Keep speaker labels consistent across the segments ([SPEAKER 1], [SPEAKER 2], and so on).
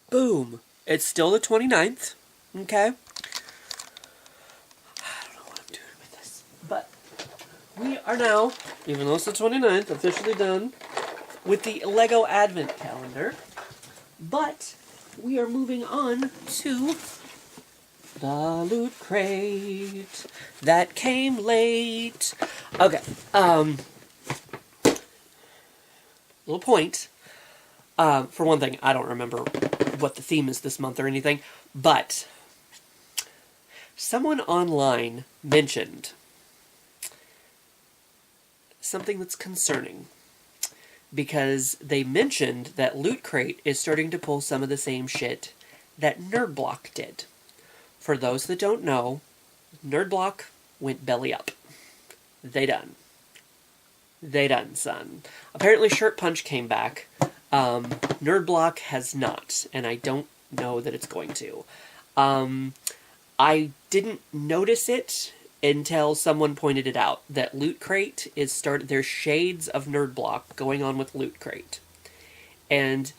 [SPEAKER 1] Boom. It's still the 29th. Okay? I don't know what I'm doing with this. But we are now, even though it's the 29th, officially done with the Lego Advent Calendar. But we are moving on to the Loot Crate that came late. Okay, little point. For one thing, I don't remember what the theme is this month or anything, but someone online mentioned something that's concerning, because they mentioned that Loot Crate is starting to pull some of the same shit that Nerd Block did. For those that don't know, Nerd Block went belly up. They done. They done, son. Apparently Shirt Punch came back. Nerd Block has not, and I don't know that it's going to. I didn't notice it until someone pointed it out, that Loot Crate is there's shades of Nerd Block going on with Loot Crate. And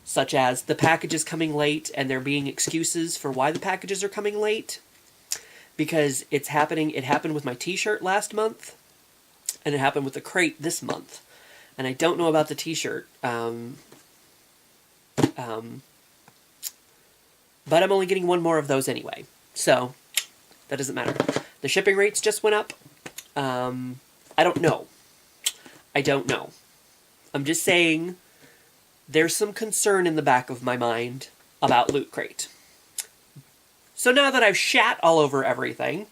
[SPEAKER 1] such as the package is coming late, and there being excuses for why the packages are coming late. Because it's happening. It happened with my t-shirt last month, and it happened with the crate this month. And I don't know about the t-shirt. But I'm only getting one more of those anyway. So, that doesn't matter. The shipping rates just went up. I don't know. I don't know. I'm just saying there's some concern in the back of my mind about Loot Crate. So now that I've shat all over everything,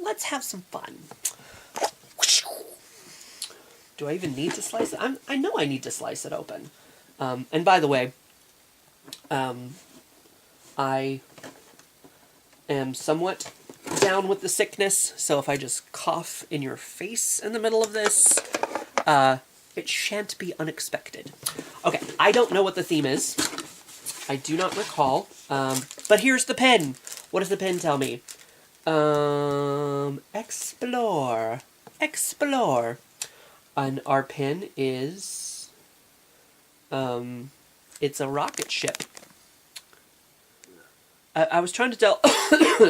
[SPEAKER 1] let's have some fun. Do I even need to slice it? I know I need to slice it open. And by the way, I am somewhat down with the sickness, so if I just cough in your face in the middle of this, it shan't be unexpected. Okay, I don't know what the theme is. I do not recall. But here's the pen. What does the pen tell me? Explore. Explore. And our pen is... it's a rocket ship. I was trying to tell...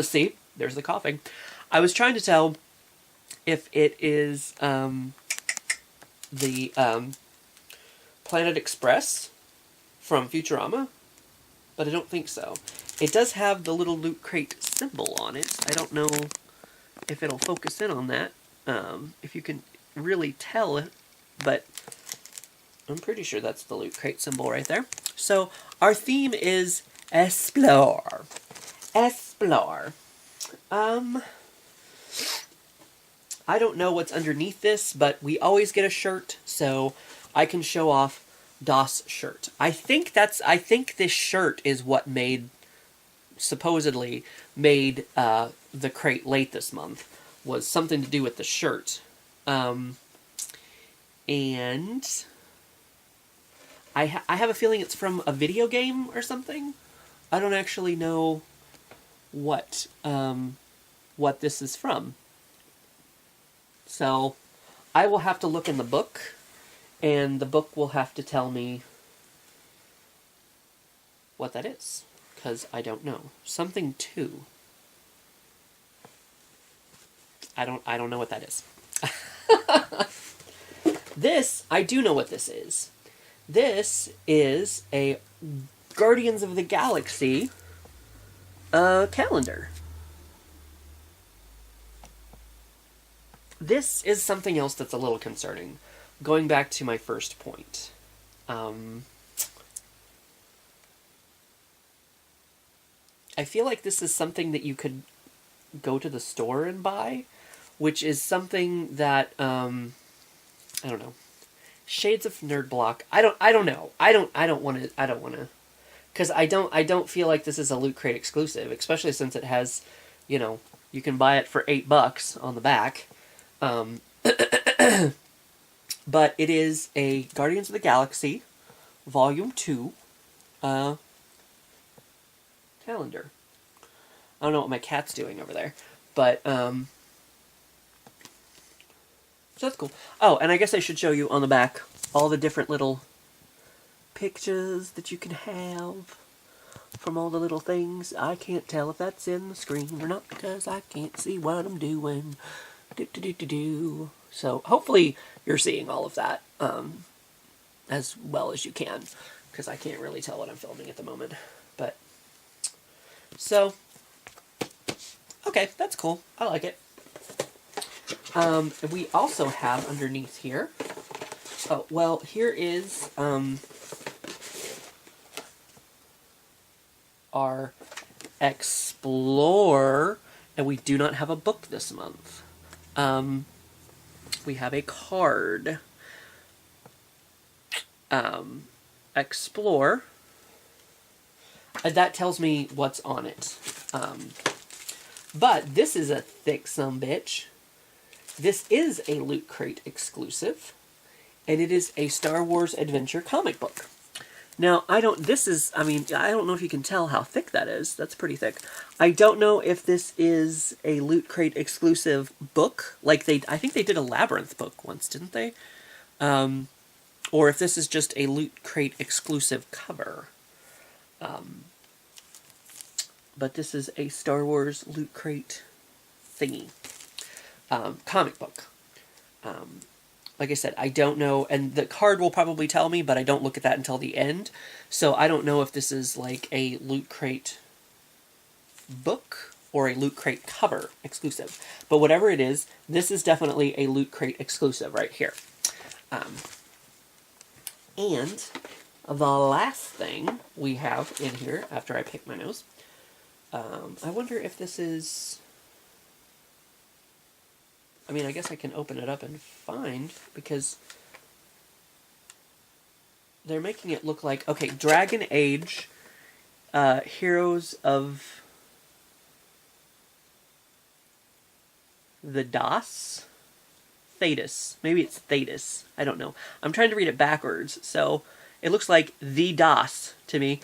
[SPEAKER 1] See? There's the coughing. I was trying to tell if it is, the, Planet Express from Futurama, but I don't think so. It does have the little Loot Crate symbol on it. I don't know if it'll focus in on that, if you can really tell it, but I'm pretty sure that's the Loot Crate symbol right there. So, our theme is Explore. Explore. I don't know what's underneath this, but we always get a shirt, so I can show off Das shirt. I think this shirt is what supposedly made the crate late this month, was something to do with the shirt. And I have a feeling it's from a video game or something. I don't actually know what this is from. So, I will have to look in the book, and the book will have to tell me what that is, because I don't know. Something 2. I don't know what that is. This, I do know what this is. This is a Guardians of the Galaxy calendar. This is something else that's a little concerning. Going back to my first point. I feel like this is something that you could go to the store and buy, which is something that, I don't know. Shades of Nerd Block. I don't know. I don't want to, because I don't feel like this is a Loot Crate exclusive, especially since it has, you can buy it for $8 on the back. But it is a Guardians of the Galaxy Volume 2 calendar. I don't know what my cat's doing over there, but so that's cool. Oh, and I guess I should show you on the back all the different little pictures that you can have from all the little things. I can't tell if that's in the screen or not because I can't see what I'm doing. So hopefully you're seeing all of that as well as you can, because I can't really tell what I'm filming at the moment. But so, okay, that's cool. I like it. We also have underneath here, oh, well, here is our Explore, and we do not have a book this month. We have a card. Explore. That tells me what's on it. But this is a thick sumbitch. This is a Loot Crate exclusive, and it is a Star Wars adventure comic book. Now, I don't know if you can tell how thick that is. That's pretty thick. I don't know if this is a Loot Crate exclusive book. Like I think they did a Labyrinth book once, didn't they? Or if this is just a Loot Crate exclusive cover. But this is a Star Wars Loot Crate thingy. Comic book. Like I said, I don't know, and the card will probably tell me, but I don't look at that until the end, so I don't know if this is like a Loot Crate book or a Loot Crate cover exclusive. But whatever it is, this is definitely a Loot Crate exclusive right here. And the last thing we have in here, after I pick my nose, I wonder if this is... I mean, I guess I can open it up and find, because they're making it look like... Okay, Dragon Age, Heroes of the DOS? Thetis. Maybe it's Thetis. I don't know. I'm trying to read it backwards, so it looks like the DOS to me.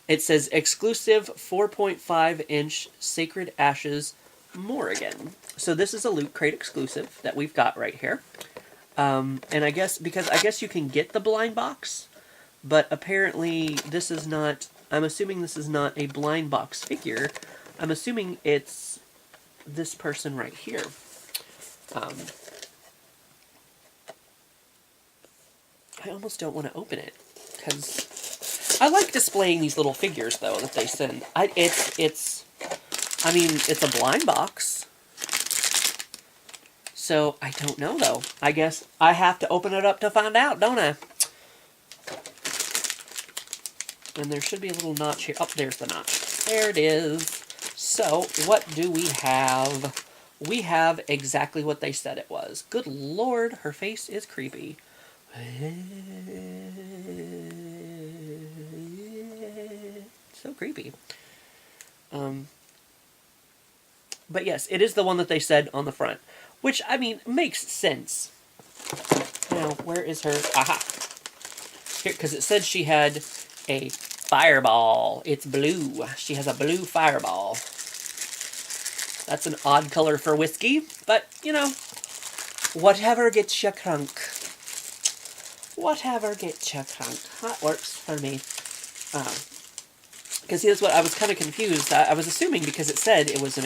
[SPEAKER 1] It says, exclusive 4.5-inch Sacred Ashes Morrigan. So this is a Loot Crate exclusive that we've got right here. And I guess you can get the blind box, but apparently this is not... I'm assuming this is not a blind box figure. I'm assuming it's this person right here. I almost don't want to open it, because I like displaying these little figures, though, that they send. It's a blind box. So, I don't know, though. I guess I have to open it up to find out, don't I? And there should be a little notch here. Oh, there's the notch. There it is. So, what do we have? We have exactly what they said it was. Good Lord, her face is creepy. So creepy. But yes, it is the one that they said on the front. Which, I mean, makes sense. Now, where is her... Aha! Here, because it said she had a fireball. It's blue. She has a blue fireball. That's an odd color for whiskey, but, you know, whatever gets you crunk. Whatever gets you crunk. That works for me. Because here's what, I was kind of confused. I was assuming because it said it was an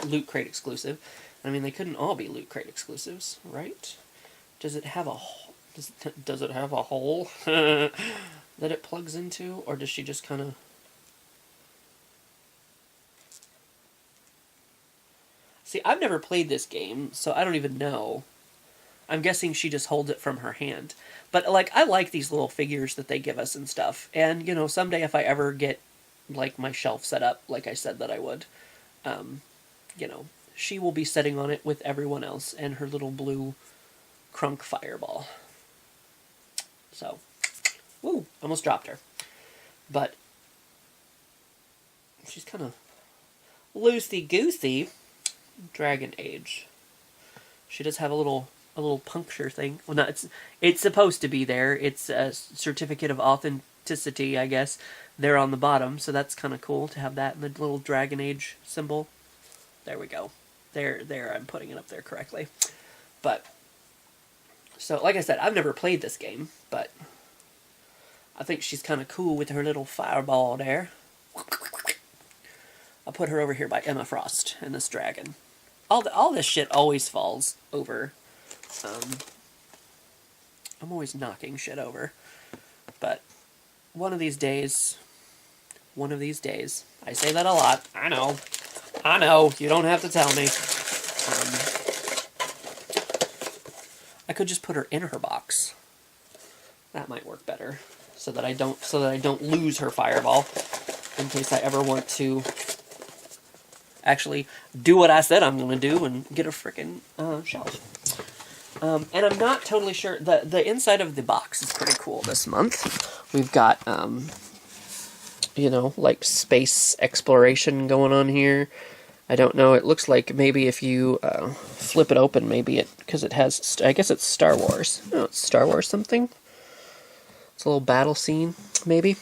[SPEAKER 1] Loot Crate exclusive. I mean, they couldn't all be Loot Crate exclusives, right? Does it have a hole? Does it have a hole that it plugs into? Or does she just kind of... See, I've never played this game, so I don't even know. I'm guessing she just holds it from her hand. But, like, I like these little figures that they give us and stuff. And, you know, someday if I ever get, like, my shelf set up, like I said that I would, you know, she will be sitting on it with everyone else and her little blue crunk fireball. So, woo, almost dropped her. But, she's kind of loosey-goosey. Dragon Age. She does have a little puncture thing. Well, no, it's supposed to be there. It's a certificate of authenticity, I guess, there on the bottom. So that's kind of cool to have that in the little Dragon Age symbol. There we go. There, I'm putting it up there correctly. But, so, like I said, I've never played this game, but I think she's kind of cool with her little fireball there. I'll put her over here by Emma Frost and this dragon. All this shit always falls over. I'm always knocking shit over. But one of these days, I say that a lot. I know, you don't have to tell me. I could just put her in her box. That might work better, so that I don't lose her fireball in case I ever want to actually do what I said I'm going to do and get a frickin' shelf. And I'm not totally sure. The inside of the box is pretty cool this month. We've got, like space exploration going on here. I don't know. It looks like maybe if you flip it open, maybe because it has, I guess it's Star Wars. No, it's Star Wars something. It's a little battle scene, maybe.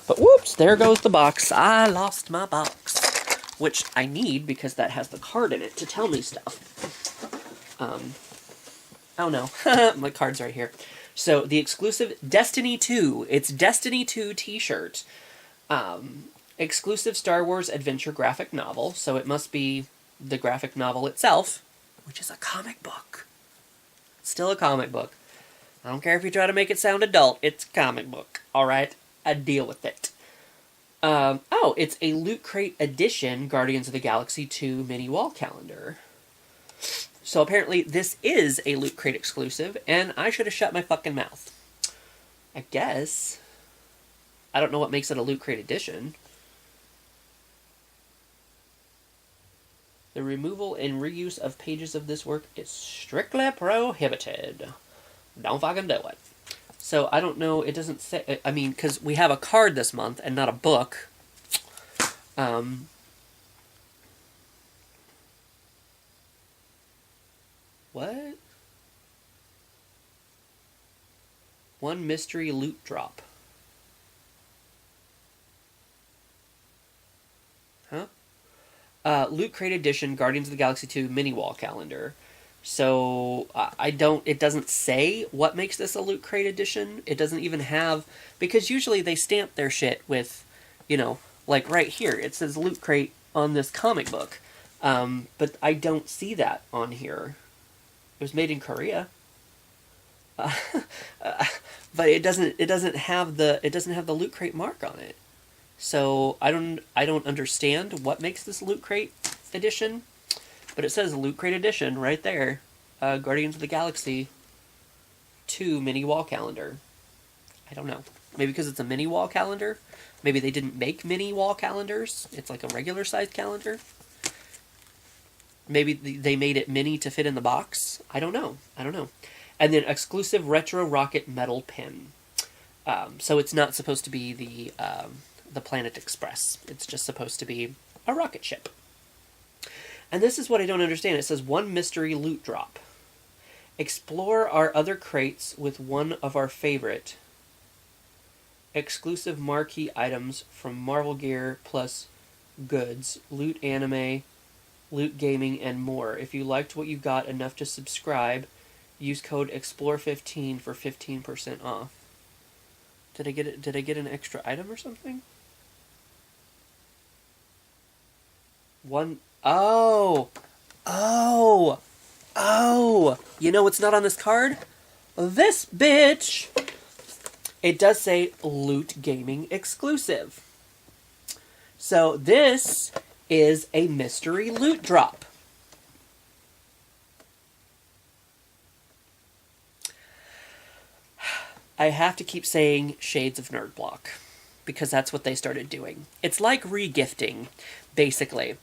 [SPEAKER 1] But whoops, there goes the box. I lost my box. Which I need because that has the card in it to tell me stuff. Oh no, my card's right here. So the exclusive Destiny 2. It's Destiny 2 t-shirt. Exclusive Star Wars adventure graphic novel. So it must be the graphic novel itself, which is a comic book. Still a comic book. I don't care if you try to make it sound adult. It's a comic book. Alright? I deal with it. It's a Loot Crate edition Guardians of the Galaxy 2 mini wall calendar. So apparently this is a Loot Crate exclusive, and I should have shut my fucking mouth. I guess. I don't know what makes it a Loot Crate edition. The removal and reuse of pages of this work is strictly prohibited. Don't fucking do it. So I don't know, it doesn't say, I mean, because we have a card this month and not a book. What? One mystery loot drop. Huh? Loot Crate Edition Guardians of the Galaxy 2 mini wall calendar. So, it doesn't say what makes this a Loot Crate edition. It doesn't even have, because usually they stamp their shit with, like right here, it says Loot Crate on this comic book. But I don't see that on here. It was made in Korea. But it doesn't have the Loot Crate mark on it. So, I don't understand what makes this Loot Crate edition. But it says Loot Crate Edition right there. Guardians of the Galaxy 2 mini wall calendar. I don't know. Maybe because it's a mini wall calendar? Maybe they didn't make mini wall calendars? It's like a regular sized calendar? Maybe they made it mini to fit in the box? I don't know. And then exclusive retro rocket metal pin. So it's not supposed to be the Planet Express. It's just supposed to be a rocket ship. And this is what I don't understand. It says one mystery loot drop. Explore our other crates with one of our favorite exclusive marquee items from Marvel Gear plus goods, Loot Anime, Loot Gaming, and more. If you liked what you got enough to subscribe, use code EXPLORE15 for 15% off. Did I get an extra item or something? Oh! You know what's not on this card? This bitch! It does say Loot Gaming exclusive. So this is a mystery loot drop. I have to keep saying Shades of Nerd Block, because that's what they started doing. It's like regifting, basically.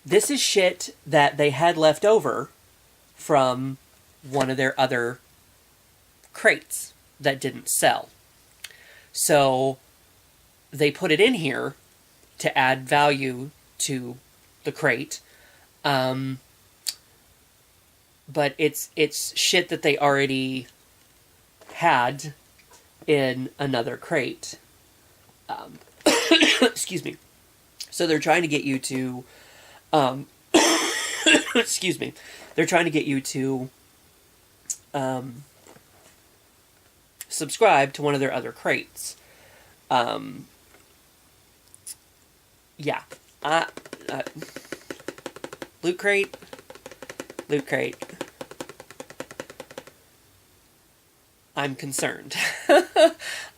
[SPEAKER 1] This is shit that they had left over from one of their other crates that didn't sell. So they put it in here to add value to the crate. But it's shit that they already had in another crate. Excuse me. So they're trying to get you to excuse me. They're trying to get you to subscribe to one of their other crates. Yeah. Uh, uh, Loot Crate. Loot Crate. I'm concerned.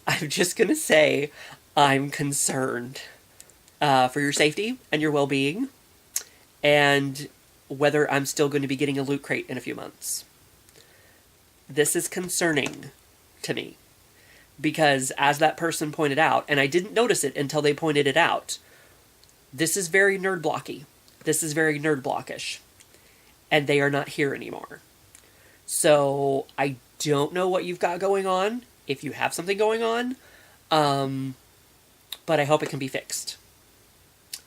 [SPEAKER 1] I'm just gonna say I'm concerned for your safety and your well-being, and whether I'm still going to be getting a Loot Crate in a few months. This is concerning to me, because as that person pointed out, and I didn't notice it until they pointed it out, this is very nerd blocky. This is very nerd blockish. And they are not here anymore. So I don't know what you've got going on, if you have something going on, but I hope it can be fixed.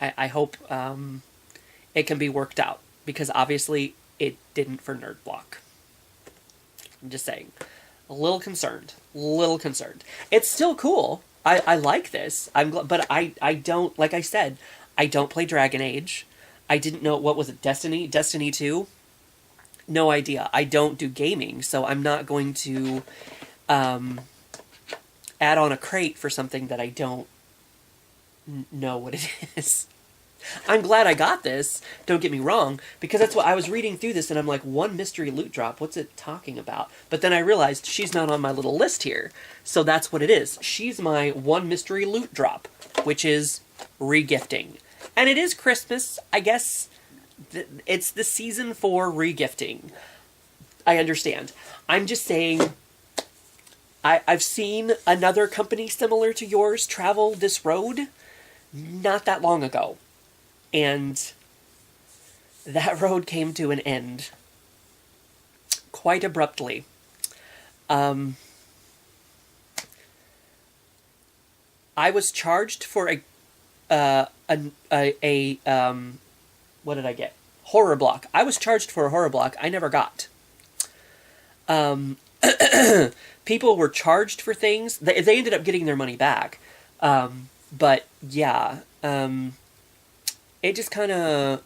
[SPEAKER 1] I hope it can be worked out, because obviously it didn't for Nerd Block. I'm just saying. A little concerned. Little concerned. It's still cool. I like this. But I don't, like I said, I don't play Dragon Age. I didn't know, what was it, Destiny? Destiny 2? No idea. I don't do gaming, so I'm not going to add on a crate for something that I don't know what it is. I'm glad I got this, don't get me wrong, because that's what I was reading through this and I'm like, one mystery loot drop, what's it talking about? But then I realized she's not on my little list here, so that's what it is. She's my one mystery loot drop, which is regifting. And it is Christmas, I guess. It's the season for regifting. I understand. I'm just saying, I've seen another company similar to yours travel this road not that long ago. And that road came to an end quite abruptly. I was charged for what did I get? Horror block. I was charged for a horror block I never got. People were charged for things. They ended up getting their money back. But yeah, it just kind of,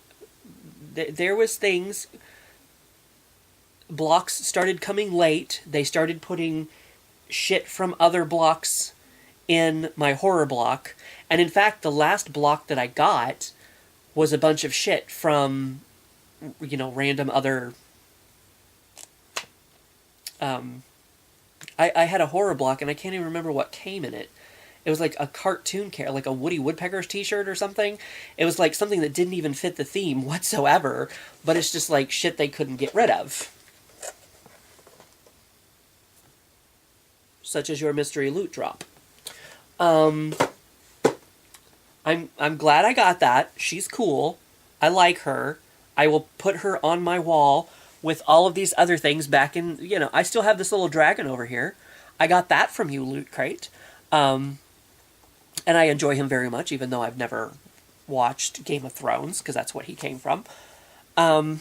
[SPEAKER 1] there was things, blocks started coming late. They started putting shit from other blocks in my horror block. And in fact, the last block that I got was a bunch of shit from, random other... I had a horror block, and I can't even remember what came in it. It was like a cartoon character, like a Woody Woodpecker's t-shirt or something. It was like something that didn't even fit the theme whatsoever, but it's just like shit they couldn't get rid of. Such as your mystery loot drop. I'm glad I got that. She's cool. I like her. I will put her on my wall with all of these other things back in, I still have this little dragon over here. I got that from you, Loot Crate. And I enjoy him very much, even though I've never watched Game of Thrones, because that's what he came from. I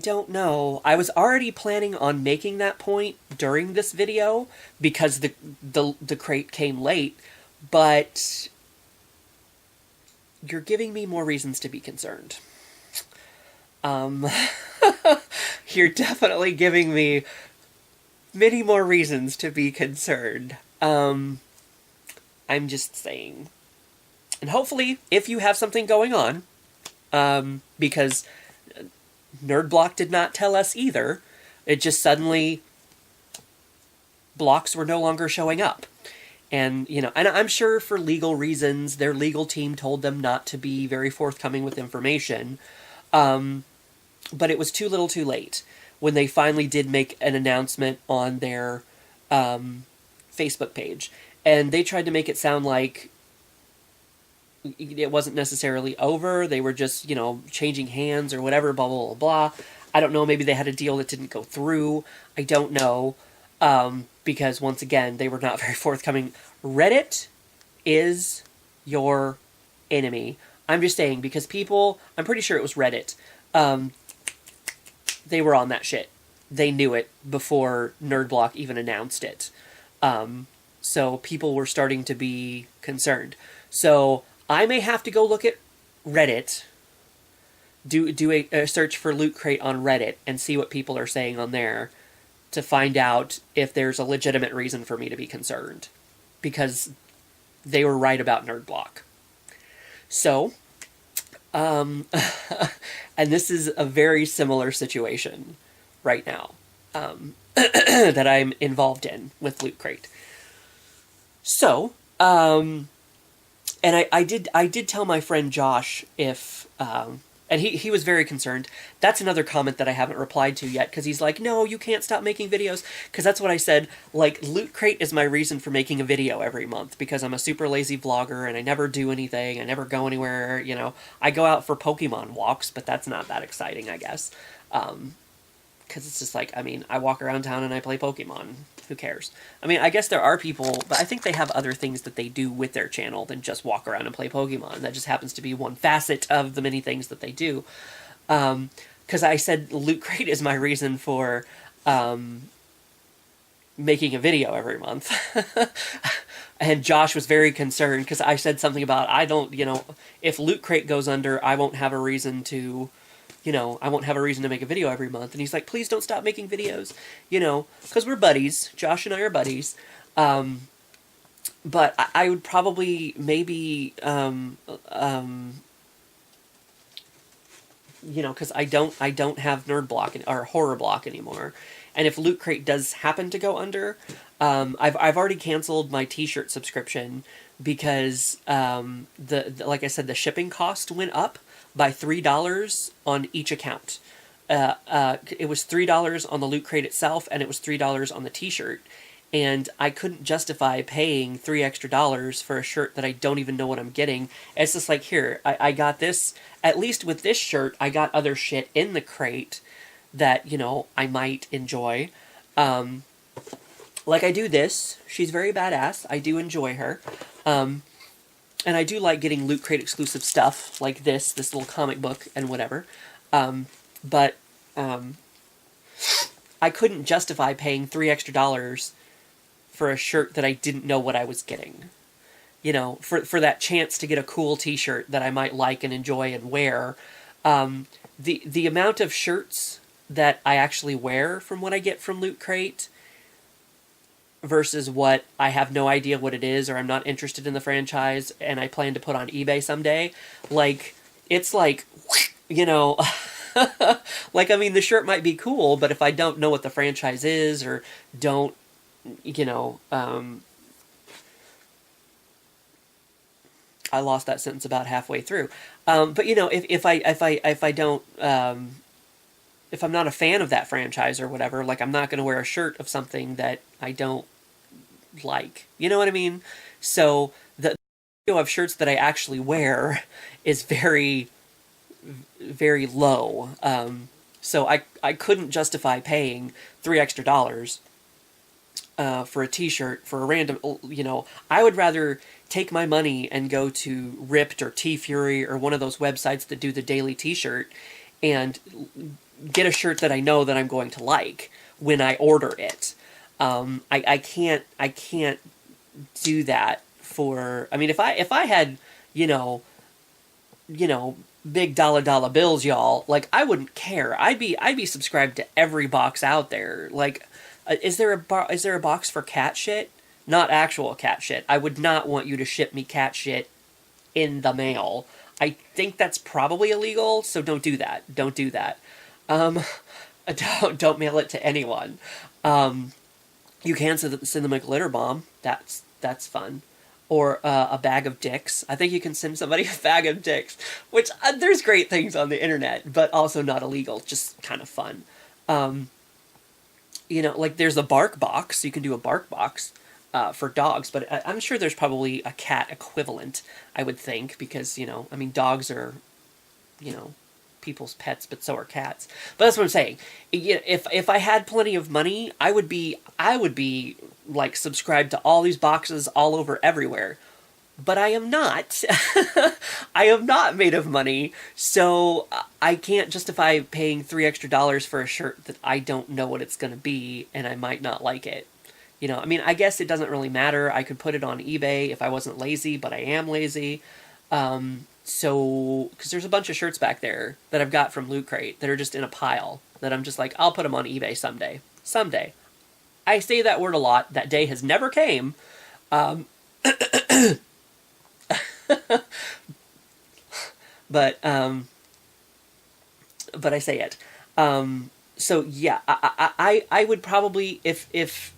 [SPEAKER 1] don't know. I was already planning on making that point during this video, because the crate came late, but you're giving me more reasons to be concerned. You're definitely giving me many more reasons to be concerned. I'm just saying. And hopefully, if you have something going on, because Nerdblock did not tell us either, it just suddenly, blocks were no longer showing up. And, and I'm sure for legal reasons, their legal team told them not to be very forthcoming with information. But it was too little too late when they finally did make an announcement on their Facebook page. And they tried to make it sound like it wasn't necessarily over. They were just, changing hands or whatever, blah, blah, blah, blah. I don't know, maybe they had a deal that didn't go through. I don't know. Because, once again, they were not very forthcoming. Reddit is your enemy. I'm just saying, because people, I'm pretty sure it was Reddit, they were on that shit. They knew it before Nerdblock even announced it. So people were starting to be concerned. So I may have to go look at Reddit, do a search for Loot Crate on Reddit, and see what people are saying on there to find out if there's a legitimate reason for me to be concerned, because they were right about Nerd Block. So, and this is a very similar situation right now that I'm involved in with Loot Crate. So, and I did tell my friend Josh if, and he was very concerned. That's another comment that I haven't replied to yet, because he's like, no, you can't stop making videos. Because that's what I said. Like, Loot Crate is my reason for making a video every month, because I'm a super lazy vlogger, and I never do anything. I never go anywhere, you know. I go out for Pokemon walks, but that's not that exciting, I guess. Because it's just like, I mean, I walk around town and I play Pokemon. Who cares? I mean, I guess there are people, but I think they have other things that they do with their channel than just walk around and play Pokemon. That just happens to be one facet of the many things that they do. Because I said Loot Crate is my reason for making a video every month. And Josh was very concerned because I said something about, I don't, you know, if Loot Crate goes under, I won't have a reason to... You know, I won't have a reason to make a video every month. And he's like, please don't stop making videos. You know, because we're buddies. Josh and I are buddies. But I would probably maybe, you know, because I don't have Nerd Block or Horror Block anymore. And if Loot Crate does happen to go under, I've already canceled my t-shirt subscription because, like I said, the shipping cost went up by $3 on each account. It was $3 on the Loot Crate itself, and it was $3 on the t-shirt. And I couldn't justify paying $3 extra for a shirt that I don't even know what I'm getting. It's just like, here, I got this. At least with this shirt, I got other shit in the crate that, you know, I might enjoy. Like I do this. She's very badass. I do enjoy her. And I do like getting Loot Crate exclusive stuff, like this little comic book and whatever. But I couldn't justify paying $3 extra for a shirt that I didn't know what I was getting. You know, for that chance to get a cool t-shirt that I might like and enjoy and wear. The amount of shirts that I actually wear from what I get from Loot Crate versus what I have no idea what it is, or I'm not interested in the franchise and I plan to put on eBay someday, like, it's like, you know, like, I mean, the shirt might be cool, but if I don't know what the franchise is, or don't, you know, I lost that sentence about halfway through. But, you know, if I don't, if I'm not a fan of that franchise or whatever, like, I'm not going to wear a shirt of something that I don't like. You know what I mean? So the ratio of shirts that I actually wear is very, very low. So I couldn't justify paying $3 extra for a t-shirt for a random, you know, I would rather take my money and go to Ripped or T-Fury or one of those websites that do the daily t-shirt and get a shirt that I know that I'm going to like when I order it. I can't do that for, I mean, if I had, you know, big dollar bills, y'all, like, I wouldn't care. I'd be subscribed to every box out there. Like, is there a box for cat shit? Not actual cat shit. I would not want you to ship me cat shit in the mail. I think that's probably illegal, so don't do that. Don't do that. Don't mail it to anyone. You can send them a glitter bomb. That's fun. Or a bag of dicks. I think you can send somebody a bag of dicks. Which, there's great things on the internet, but also not illegal. Just kind of fun. You know, like, there's a bark box. You can do a bark box for dogs, but I'm sure there's probably a cat equivalent, I would think, because, you know, I mean, dogs are, you know, people's pets, but so are cats. But that's what I'm saying. If I had plenty of money, I would be like subscribed to all these boxes all over everywhere. But I am not. I am not made of money, so I can't justify paying $3 extra for a shirt that I don't know what it's going to be, and I might not like it. You know, I mean, I guess it doesn't really matter. I could put it on eBay if I wasn't lazy, but I am lazy. So, because there's a bunch of shirts back there that I've got from Loot Crate that are just in a pile that I'm just like, I'll put them on eBay someday. Someday. I say that word a lot. That day has never came. Um, but I say it. So yeah, I would probably, if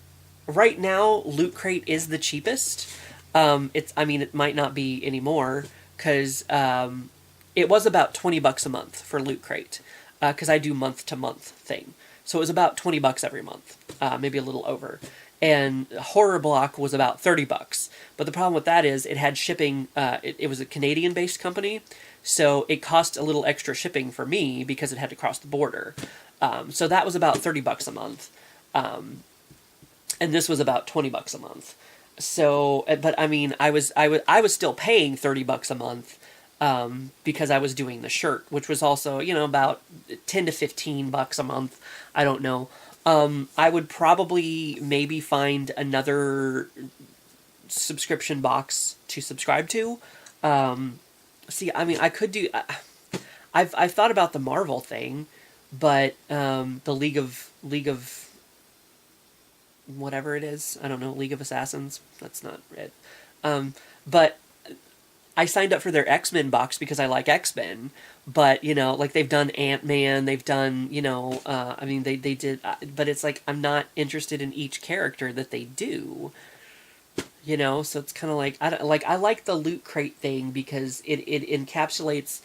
[SPEAKER 1] right now Loot Crate is the cheapest. It's, I mean, it might not be anymore because it was about $20 a month for Loot Crate because I do month to month thing. So it was about $20 every month, maybe a little over. And Horror Block was about $30. But the problem with that is it had shipping. It was a Canadian-based company, so it cost a little extra shipping for me because it had to cross the border. So that was about $30 a month, and this was about $20 a month. So, but I mean, I was still paying $30 a month because I was doing the shirt, which was also, you know, about $10 to $15 a month. I don't know. I would probably maybe find another subscription box to subscribe to. See, I mean, I could do. I've thought about the Marvel thing, but the League of whatever it is, I don't know, League of Assassins. That's not it. But I signed up for their X-Men box because I like X-Men. But, you know, like, they've done Ant-Man, they've done, you know, I mean, they did, but it's like, I'm not interested in each character that they do, you know, so it's kind of like, I like the Loot Crate thing because it encapsulates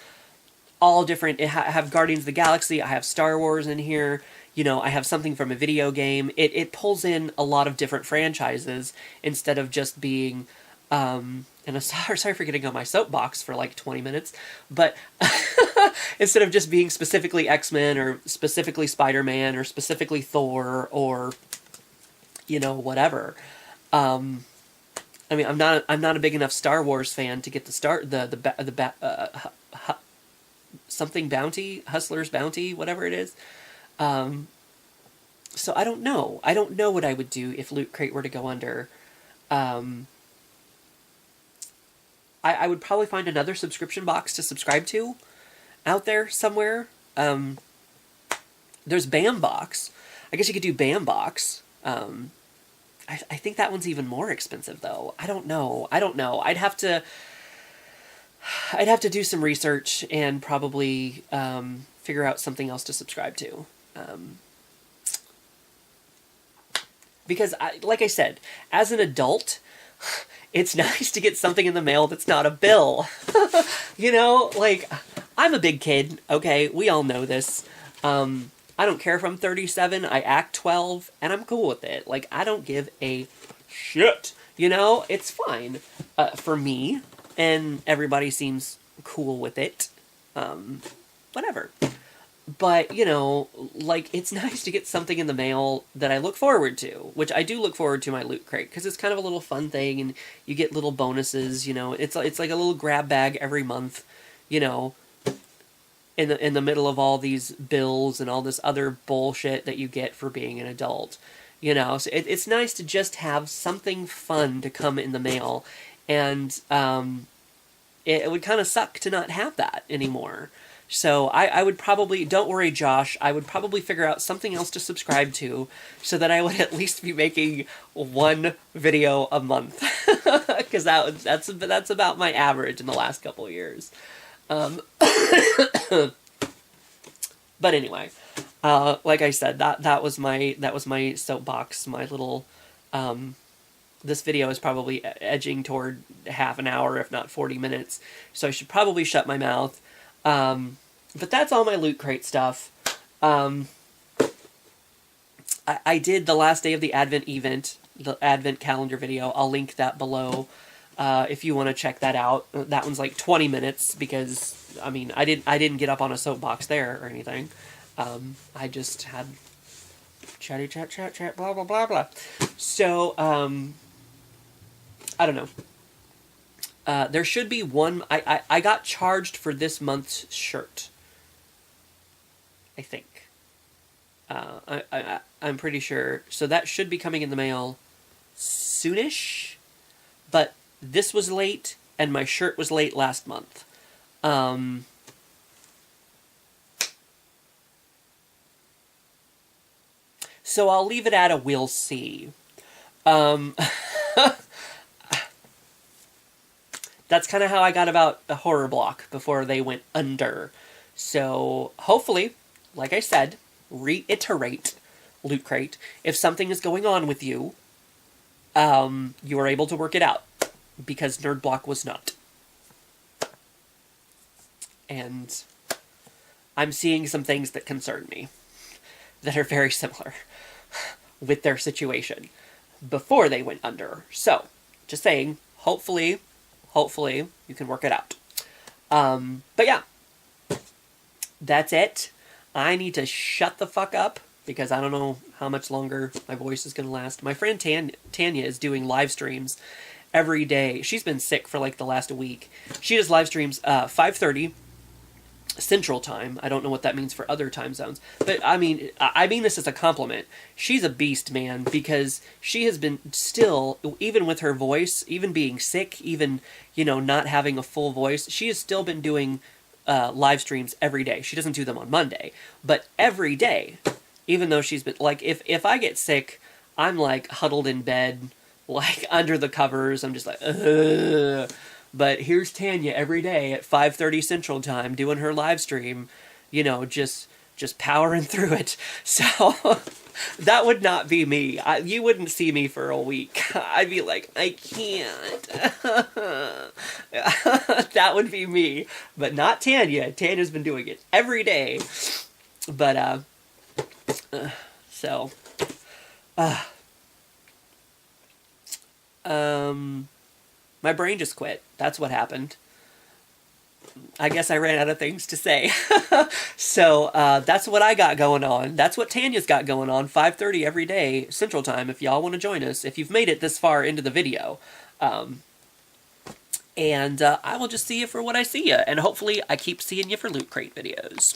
[SPEAKER 1] all different, I have Guardians of the Galaxy, I have Star Wars in here, you know, I have something from a video game, it pulls in a lot of different franchises instead of just being, and I'm sorry for getting on my soapbox for like 20 minutes, but instead of just being specifically X-Men or specifically Spider-Man or specifically Thor or, you know, whatever. I mean, I'm not a big enough Star Wars fan to get something Bounty, Hustler's Bounty, whatever it is. So I don't know. I don't know what I would do if Loot Crate were to go under. I would probably find another subscription box to subscribe to out there somewhere. There's Bambox. I guess you could do Bambox. I think that one's even more expensive, though. I don't know. I'd have to do some research and probably figure out something else to subscribe to. Because, like I said, as an adult, it's nice to get something in the mail that's not a bill. You know, like, I'm a big kid, okay? We all know this. I don't care if I'm 37, I act 12, and I'm cool with it. Like, I don't give a shit. You know, it's fine for me, and everybody seems cool with it. Whatever. But, you know, like, it's nice to get something in the mail that I look forward to, which I do look forward to my Loot Crate, because it's kind of a little fun thing, and you get little bonuses, you know, it's like a little grab bag every month, you know, in the middle of all these bills and all this other bullshit that you get for being an adult, you know, so it's nice to just have something fun to come in the mail, and it would kind of suck to not have that anymore. So I would probably, don't worry, Josh, I would probably figure out something else to subscribe to so that I would at least be making one video a month. Because that's about my average in the last couple of years. But anyway, like I said, that was my soapbox, my little, this video is probably edging toward half an hour, if not 40 minutes. So I should probably shut my mouth. But that's all my Loot Crate stuff. I did the last day of the Advent event, the Advent calendar video. I'll link that below if you want to check that out. That one's like 20 minutes because, I mean, I didn't get up on a soapbox there or anything. I just had chatty chat, blah, blah, blah, blah. So, I don't know. There should be one. I got charged for this month's shirt. I think. I'm pretty sure. So that should be coming in the mail soonish. But this was late, and my shirt was late last month. So I'll leave it at a we'll see. That's kind of how I got about a horror block before they went under. So hopefully, like I said, reiterate, Loot Crate, if something is going on with you, you are able to work it out, because Nerd Block was not. And I'm seeing some things that concern me, that are very similar with their situation before they went under. So, just saying, hopefully you can work it out. But yeah, that's it. I need to shut the fuck up, because I don't know how much longer my voice is going to last. My friend Tanya is doing live streams every day. She's been sick for like the last week. She does live streams 5:30 Central Time. I don't know what that means for other time zones, but I mean this as a compliment. She's a beast, man, because she has been still, even with her voice, even being sick, even, not having a full voice, she has still been doing live streams every day. She doesn't do them on Monday, but every day, even though she's been, like, if I get sick, I'm like huddled in bed, like under the covers, I'm just like, ugh. But here's Tanya every day at 5:30 Central Time doing her live stream, just powering through it. So that would not be me. You wouldn't see me for a week. I'd be like, I can't. That would be me. But not Tanya. Tanya's been doing it every day. But, my brain just quit. That's what happened. I guess I ran out of things to say. So, that's what I got going on. That's what Tanya's got going on. 5:30 every day, Central Time, if y'all want to join us, if you've made it this far into the video. And I will just see you for what I see you. And hopefully I keep seeing you for Loot Crate videos.